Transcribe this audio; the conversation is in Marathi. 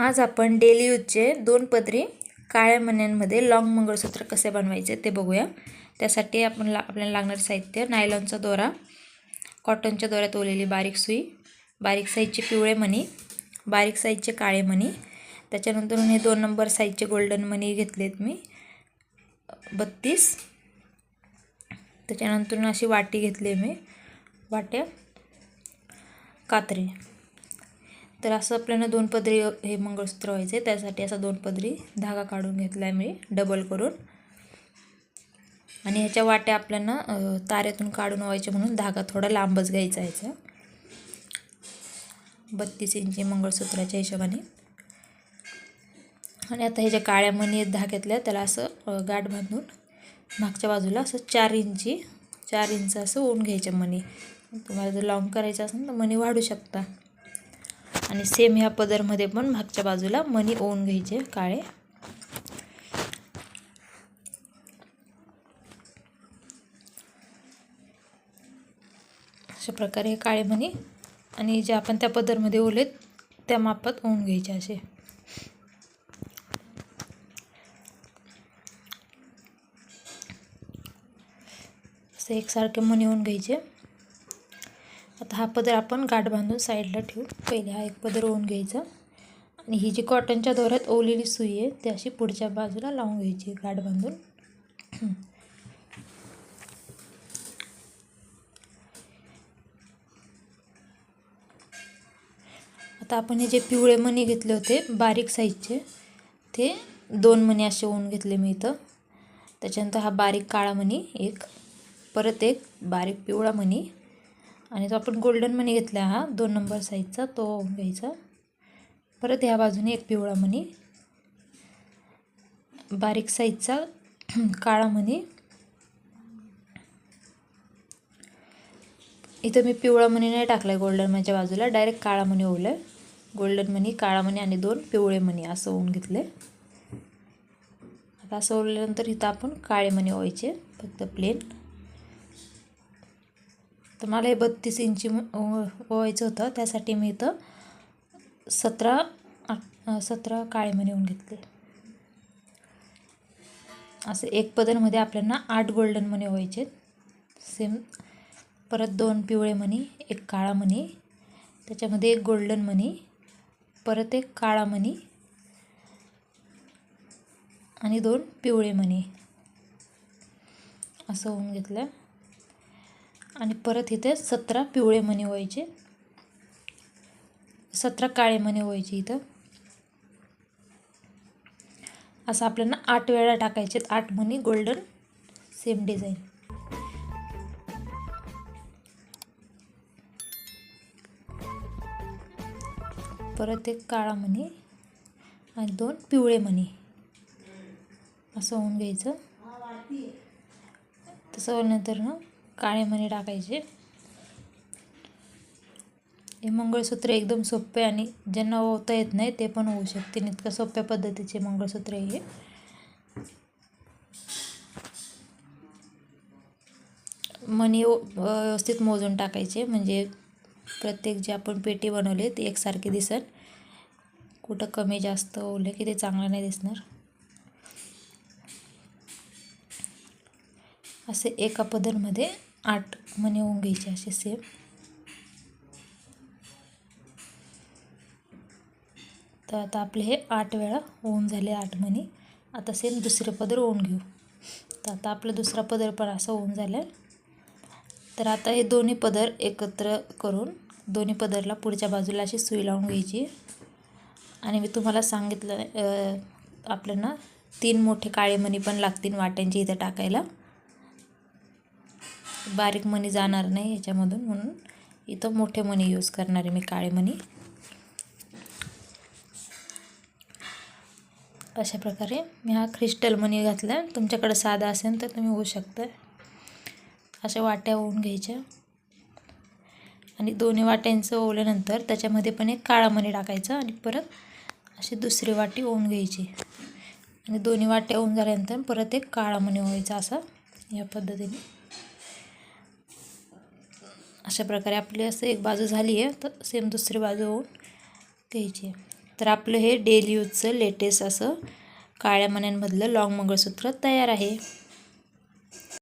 आज आपण डेली यूजचे 2 पदरी काळ्या मण्यांमध्ये लॉंग मंगळसूत्र कसे बनवायचे ते बघूया। त्यासाठी आपल्याला लागणारे साहित्य: नायलॉनचा दोरा, कॉटनच्या दोऱ्यात ओवलेली बारीक सुई, बारीक साईजचे पिवळे मणी, बारीक साईजचे काळे मणी, त्याच्यानंतर हे 2 नंबर साईजचे गोल्डन मणी घेतलेत मी 32। त्याच्यानंतर अशी वाटी घेतली मी, वाट्या कात्री। तर असं आपल्याला 2 पदरी हे मंगळसूत्र व्हायचे। त्यासाठी असा 2 पदरी धागा काढून घेतला आहे मी डबल करून, आणि ह्याच्या वाट्या आपल्याला तारेतून काढून व्हायचे म्हणून धागा थोडा लांबच घ्यायचा आहे 32 इंची मंगळसूत्राच्या हिशोबाने। आणि आता हे जे काळ्या मणी आहेत धाग्यातल्या त्याला असं गाठ बांधून मागच्या बाजूला असं 4 इंच असं ओवून घ्यायचे मणी। तुम्हाला जर लॉंग करायचं असेल तर मणी वाढू शकता। आणि सेम ह्या पदरमध्ये पण मागच्या बाजूला मणी ओवून घ्यायचे काळे। अशा प्रकारे काळे मणी आणि जे आपण त्या पदरमध्ये ओवलेत त्या मापात ओवून घ्यायचे असे। असे एकसारखे मणी ओवून घ्यायचे। आता हा पदर आपण गाठ बांधून साईडला ठेवू। पहिले हा एक पदर ओवून घ्यायचा आणि ही जी कॉटनच्या दोऱ्यात ओवलेली सुई आहे ती अशी पुढच्या बाजूला लावून घ्यायची गाठ बांधून। आता आपण हे जे पिवळे मणी घेतले होते बारीक साईजचे ते 2 मणी असे ओवून घेतले मी इथं। त्याच्यानंतर हा बारीक काळा मणी एक, परत एक बारीक पिवळा मणी, आणि जो आपण गोल्डन मणी घेतला हा 2 नंबर साईजचा तो ओवून घ्यायचा। परत ह्या बाजूने एक पिवळा मणी, बारीक साईजचा काळा मणी। इथं मी पिवळा मणी नाही टाकला गोल्डन मणीच्या बाजूला, डायरेक्ट काळा मणी ओवलाय। गोल्डन मणी, काळा मणी आणि 2 पिवळे मणी असं ओवून घेतले। आता असं ओवल्यानंतर इथं आपण काळे मणी ओवायचे फक्त प्लेन। तर मला हे 32 इंची ओवायचं होतं, त्यासाठी मी इथं 17 काळे मणी ओवून घेतले। असे एक पदरमध्ये आपल्याला 8 गोल्डन मणी ओवायचे सेम। परत 2 पिवळे मणी, एक काळा मणी, त्याच्यामध्ये एक गोल्डन मणी, परत एक काळा मणी आणि 2 पिवळे मणी असं ओवून घेतलं। आणि परत इथे 17 पिवळे मणी ओवायचे, 17 काळे मणी ओवायचे इथं। असं आपल्याला 8 वेळा टाकायचे, 8 मणी गोल्डन सेम डिझाईन। परत एक काळा मणी आणि 2 पिवळे मणी असं ओवून घ्यायचं। तसं ओवल्यानंतर ना काळे मणी टाकायचे। हे मंगळसूत्र एकदम सोपे आणि ज्यांना ओवता येत नाही ते पण ओवू शकतील, इतकं सोप्या पद्धतीचे मंगळसूत्र आहे हे। मणी व्यवस्थित मोजून टाकायचे म्हणजे प्रत्येक जे आपण पेटी बनवली ती एकसारखी दिसेल। कुठं कमी जास्त ओवले की ते चांगलं नाही दिसणार। असे एका पदरमध्ये 8 मणी ओवून घ्यायचे असे सेम। तर आता आपले हे 8 वेळा ओवून झाले 8 मणी। आता सेम दुसरे पदर ओवून घेऊ। तर आता आपला दुसरा पदर पण असं ओवून झालं आहे। तर आता हे दोन्ही पदर एकत्र करून दोन्ही पदरला पुढच्या बाजूला अशी सुई लावून घ्यायची। आणि मी तुम्हाला सांगितलं आपल्याला 3 मोठे काळे मणी पण लागतील वाट्यांचे इथे टाकायला, बारीक मणी जाणार नाही याच्यामधून, म्हणून इथं मोठे मणी यूज करणार आहे मी काळे मणी। अशा प्रकारे मी हा क्रिस्टल मणी घातला। तुमच्याकडे साधा असेल तर तुम्ही ओवू शकता। अशा वाट्या ओवून घ्यायच्या आणि दोन्ही वाट्यांचं ओवल्यानंतर त्याच्यामध्ये पण एक काळा मणी टाकायचा आणि परत अशी दुसरी वाटी ओवून घ्यायची आणि दोन्ही वाट्या ओवून झाल्यानंतर परत एक काळा मणी ओवायचा असा या पद्धतीने। अशा प्रकारे आपली असं एक बाजू झाली आहे, तर सेम दुसरी बाजू ओवून घ्यायची। तर आपलं हे डेली यूजचं लेटेस्ट असं काळ्या मण्यांमधलं लॉंग मंगळसूत्र तयार आहे.